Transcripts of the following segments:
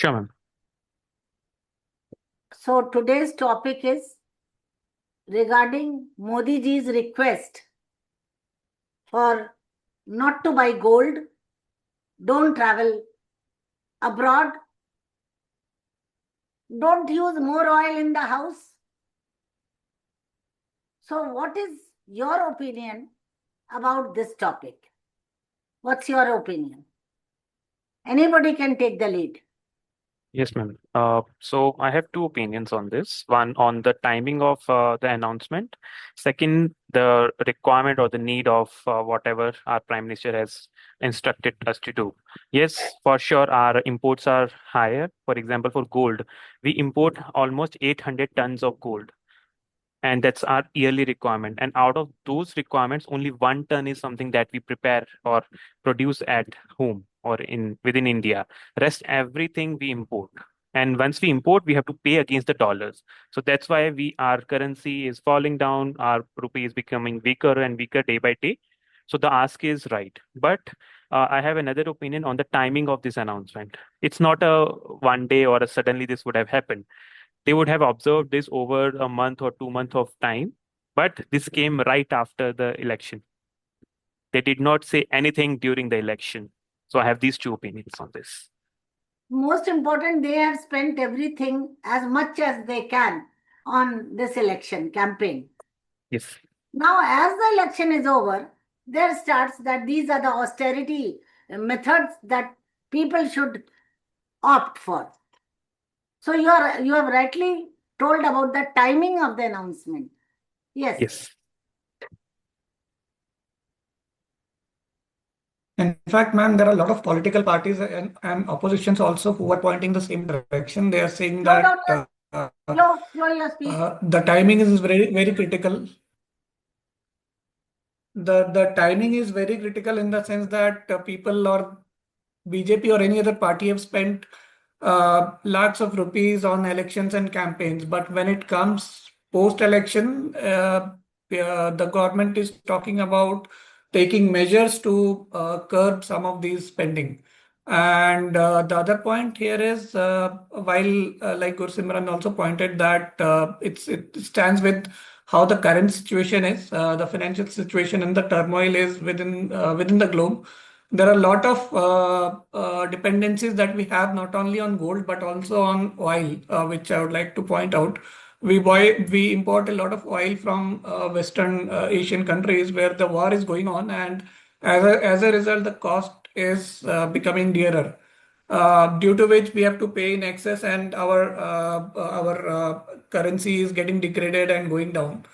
Sure, ma'am. So today's topic is regarding Modi ji's request for not to buy gold, don't travel abroad, don't use more oil in the house. So what is your opinion about this topic? What's your opinion? Anybody can take the lead. Yes, ma'am. So I have two opinions on this. One on the timing of the announcement. Second, the requirement or the need of whatever our Prime Minister has instructed us to do. Yes, for sure, our imports are higher. For example, for gold, we import almost 800 tons of gold, and that's our yearly requirement. And out of those requirements, only 1 ton is something that we prepare or produce at home or in within India. Rest everything we import. And once we import, we have to pay against the dollars. So that's why our currency is falling down, our rupee is becoming weaker and weaker day by day. So the ask is right. But I have another opinion on the timing of this announcement. It's not a one day or a suddenly this would have happened. They would have observed this over a month or 2 months of time, but this came right after the election. They did not say anything during the election. So I have these two opinions on this. Most important, they have spent everything as much as they can on this election campaign. Yes. Now, as the election is over, there starts that these are the austerity methods that people should opt for. So you have rightly told about the timing of the announcement. Yes. Yes. In fact, ma'am, there are a lot of political parties and oppositions also who are pointing the same direction. They are saying Slow that down slow your speech. the timing is very, very critical. The timing is very critical in the sense that people or BJP or any other party have spent lakhs of rupees on elections and campaigns. But when it comes post-election, the government is talking about taking measures to curb some of these spending. And the other point here is, while like Gursimran also pointed that it stands with how the current situation is, the financial situation and the turmoil is within the globe. There are a lot of dependencies that we have not only on gold but also on oil, which I would like to point out. We import a lot of oil from Western Asian countries where the war is going on, and as a result, the cost is becoming dearer. Due to which we have to pay in excess, and our currency is getting degraded and going down.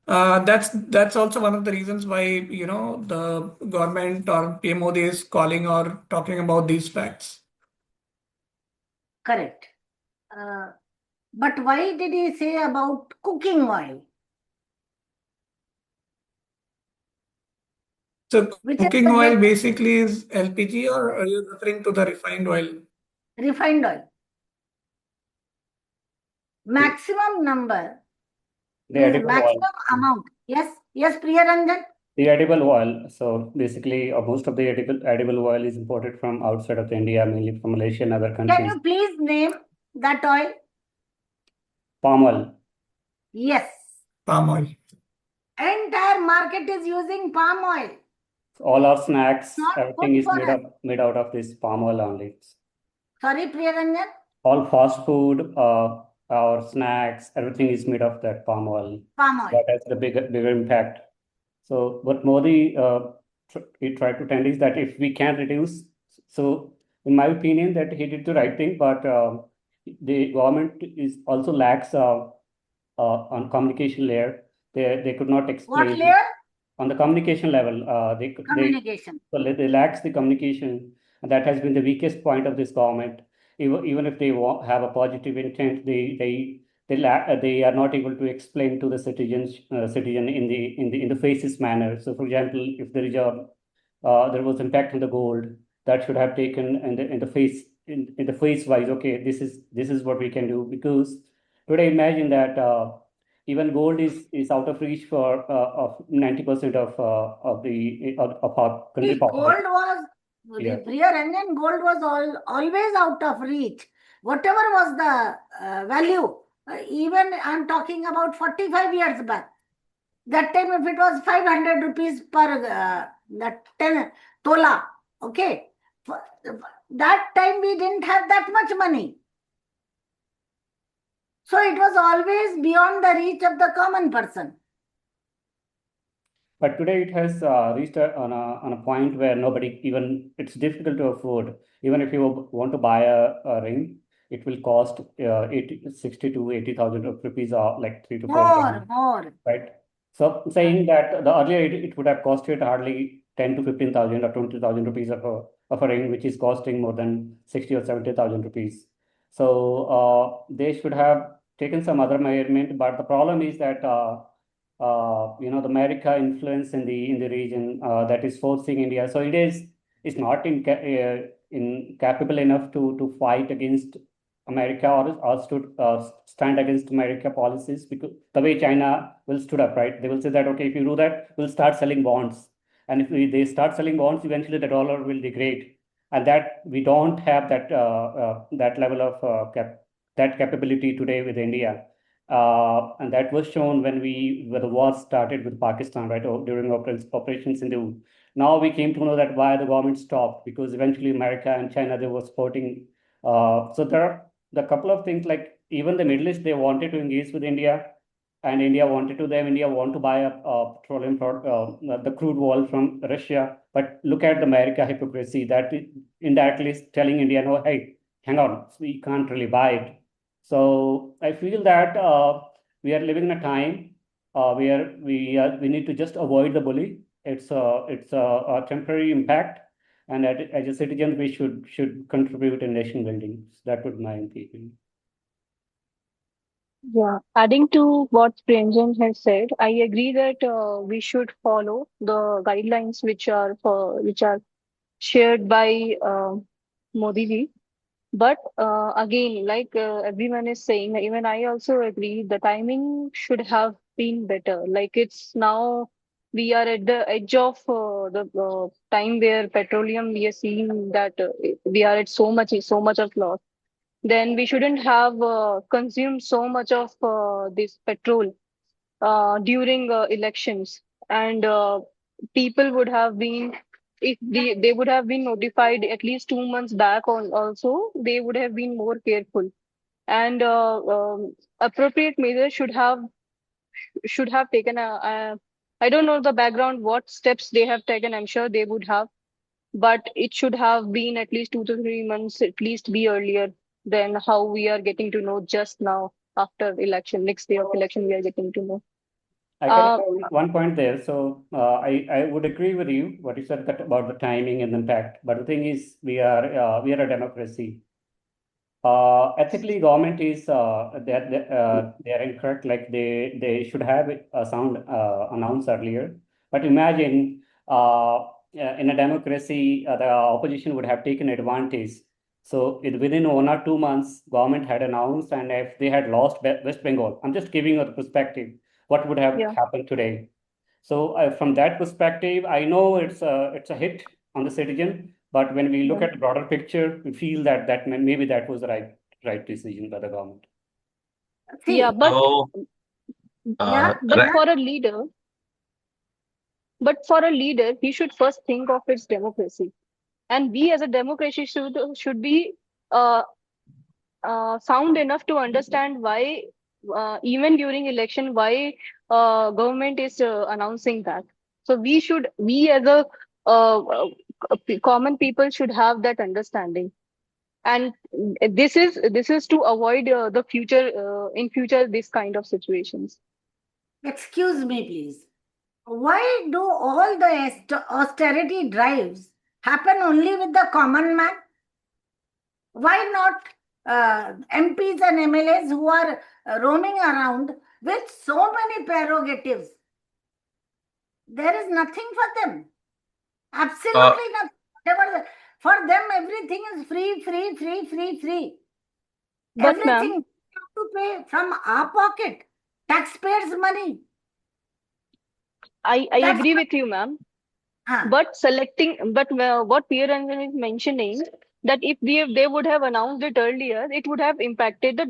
That's also one of the reasons why the government or PM Modi is calling or talking about these facts. Correct. But why did he say about cooking oil? So Which is cooking the oil best basically is LPG, or are you referring to the refined oil? refined oil. Maximum number The means edible maximum oil. amount. Yes, Priya Ranjan. The edible oil. So basically, most of the edible oil is imported from outside of India, mainly from Malaysia and other Can countries. you please name that oil? Palm oil. Yes. Palm oil. Entire market is using palm oil. All our snacks, Not everything good is for us. made out of this palm oil only. Sorry, Priya Ranjan. All fast food, our snacks, everything is made of that palm oil. Palm oil. That has the bigger impact. So what Modi he tried to tell is that if we can reduce, so in my opinion, that he did the right thing, but the government is also lacks on communication layer. They could not What explain layer? on the communication level. Communication. They lacks the communication, and that has been the weakest point of this government. Even if they have a positive intent, they are not able to explain to the citizen in the faces manner. So, for example, if there was impact on the gold, that should have taken in the face wise. Okay, this is what we can do, because today imagine that even gold is out of reach for of 90% of our country See, population. Priya Ranjan, gold was always out of reach. whatever was the value, even I'm talking about 45 years back. That time, if it was 500 rupees per that 10 tola, okay, that time we didn't have that much money. So it was always beyond the reach of the common person. But today it has reached on a point where nobody even, it's difficult to afford. Even if you want to buy a ring, it will cost 60 to 80,000 rupees, or like 3 to 4 grand, More. right? So saying that the earlier it would have costed hardly 10 to 15,000 or 20,000 rupees of a ring, which is costing more than 60 or 70,000 rupees. So they should have taken some other measurement, but the problem is that the America influence in the region that is forcing India. So it's not in capable enough to fight against America, or stood stand against America policies, because the way China will stood up, right? They will say that, okay, if you do that, we'll start selling bonds, and if they start selling bonds, eventually the dollar will degrade, and that we don't have that level of that capability today with India. And that was shown when the war started with Pakistan, right, during Operation Sindhu. Now we came to know that why the government stopped, because eventually America and China, they were supporting. So there are the couple of things, like even the Middle East, they wanted to engage with India, and India wanted to them. India want to buy petroleum the crude oil from Russia. But look at the America hypocrisy, that indirectly is telling India, no, hey, hang on, we can't really buy it. So I feel that we are living in a time where we need to just avoid the bully. It's a temporary impact, and as a citizen, we should contribute in nation building. That would be my opinion. Yeah, adding to what Pranjan has said, I agree that we should follow the guidelines which are shared by Modi ji. But again, like everyone is saying, even I also agree, the timing should have been better. Like it's now we are at the edge of the time where petroleum, we are seeing that we are at so much of loss. Then we shouldn't have consumed so much of this petrol during elections, and people would have been, if they would have been notified at least 2 months back, also they would have been more careful, and appropriate measures should have taken I don't know the background, what steps they have taken. I'm sure they would have, but it should have been at least 2 to 3 months, at least be earlier than how we are getting to know just now after election, next day of election, we are getting to know. I can Uh, add one point there. So I would agree with you what you said that about the timing and impact. But the thing is, we are a democracy. Ethically, government is they are incorrect. Like they should have a sound announced earlier. But imagine in a democracy, the opposition would have taken advantage. So within 1 or 2 months, government had announced, and if they had lost West Bengal, I'm just giving you the perspective, what would have yeah. happened today? So from that perspective, I know it's a hit on the citizen, but when we look Yeah. at the broader picture, we feel that maybe that was the right decision by the government. Yeah, See, but So, yeah, but yeah. for a leader, he should first think of its democracy, and we as a democracy should be uh, sound enough to understand why, even during election, why government is announcing that. So we as a common people should have that understanding, and this is to avoid the future in future this kind of situations. Excuse me, please. Why do all the austerity drives happen only with the common man? Why not MPs and MLAs who are roaming around with so many prerogatives? There is nothing for them. uh, Absolutely nothing. For them, everything is free, free, free, free, free. But ma'am, Everything we have to pay from our pocket, taxpayers' money. I That's agree with you, ma'am. huh. But what Pieranjan is mentioning, that if they would have announced it earlier, it would have impacted the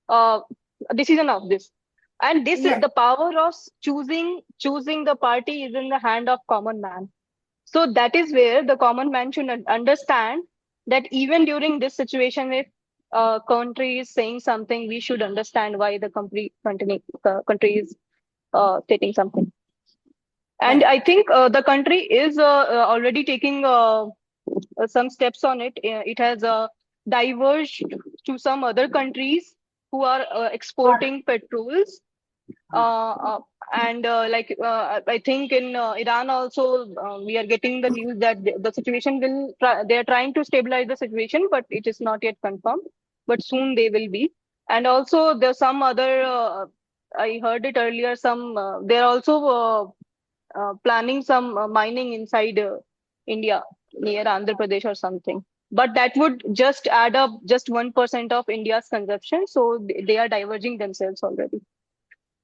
uh, decision of this. And this is Yes, the power of choosing the party is in the hand of common man. So that is where the common man should understand that even during this situation, if country is saying something, we should understand why the country is stating something. And I correct. think the country is already taking some steps on it. It has diverged to some other countries who are For, exporting petrols. uh, And I think in Iran also, we are getting the news that the situation they are trying to stabilize the situation, but it is not yet confirmed. But soon they will be. And also there's some other, I heard it earlier, they're also planning some mining inside India, near Andhra Pradesh or something. But that would just add up just 1% of India's consumption. So they are diverging themselves already.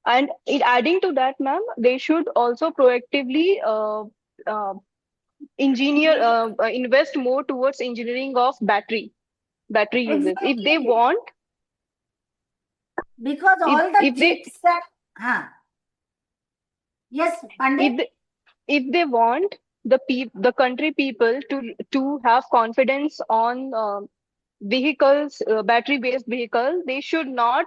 And adding to that, ma'am, they should also proactively uh, invest more towards engineering of battery uses. If they exactly. want, Because if all the if they chipset, huh? Yes, Pandit? if they, if they want the country people to have confidence on vehicles, battery based vehicles, they should not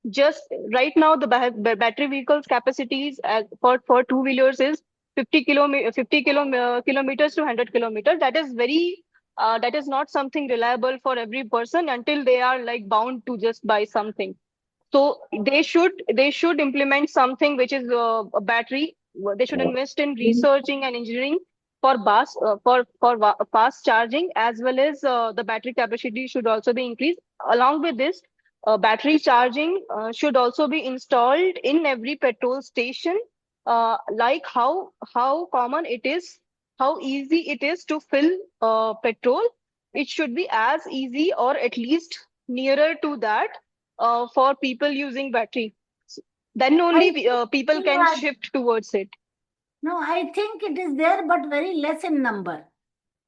just right now the battery vehicles capacities for two wheelers is 50 kilometers to 100 kilometers. That is very that is not something reliable for every person until they are like bound to just buy something. So they should implement something which is a battery. They should invest in researching and engineering for fast charging, as well as the battery capacity should also be increased. Along with this, battery charging should also be installed in every petrol station. Like how common it is, how easy it is to fill petrol. It should be as easy or at least nearer to that for people using battery. Then I only think people you can are, shift towards it. no, I think it is there, but very less in number.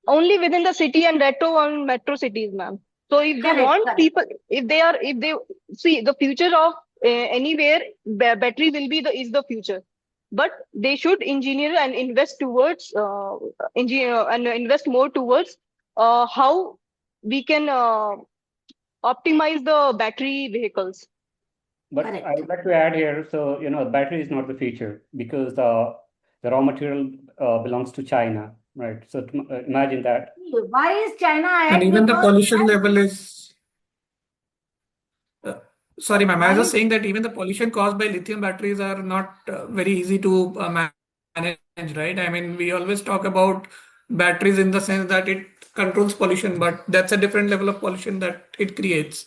Only within the city and metro cities, ma'am. So if they Correct, want correct. people, if they see the future of anywhere, battery will be the is the future. But they should engineer and invest towards engineer and invest more towards how we can optimize the battery vehicles. But I Correct. would like to add here, so battery is not the future because the raw material belongs to China, right? So imagine that. Why is China And ahead? even the Because pollution level is, uh, sorry, ma'am, I was why? just saying that even the pollution caused by lithium batteries are not very easy to manage, right? I mean, we always talk about batteries in the sense that it controls pollution, but that's a different level of pollution that it creates.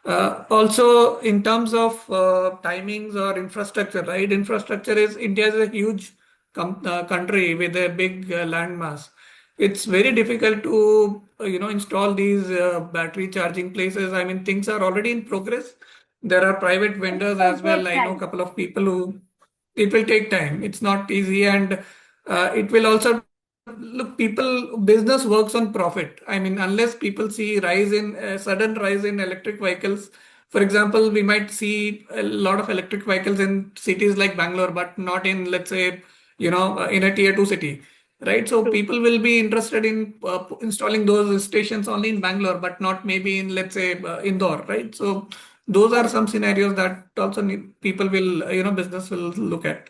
Also, in terms of timings or infrastructure, right? Infrastructure is India is a huge country with a big land mass. It's very difficult to install these battery charging places. I mean, things are already in progress. There are private It vendors will as well. take I know a time. couple of people who it will take time. It's not easy, and it will also look people business works on profit. I mean, unless people see rise in sudden rise in electric vehicles. For example, we might see a lot of electric vehicles in cities like Bangalore, but not in, let's say, in a tier two city, right? So True. people will be interested in installing those stations only in Bangalore, but not maybe in, let's say, Indore, right? So those are Correct. some scenarios that also people will, business will look at.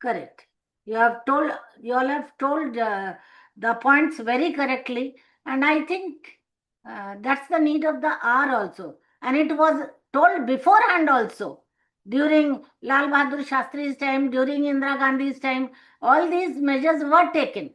Correct. You all have told the points very correctly, and I think that's the need of the hour also. And it was told beforehand also. During Lal Bahadur Shastri's time, during Indira Gandhi's time, all these measures were taken.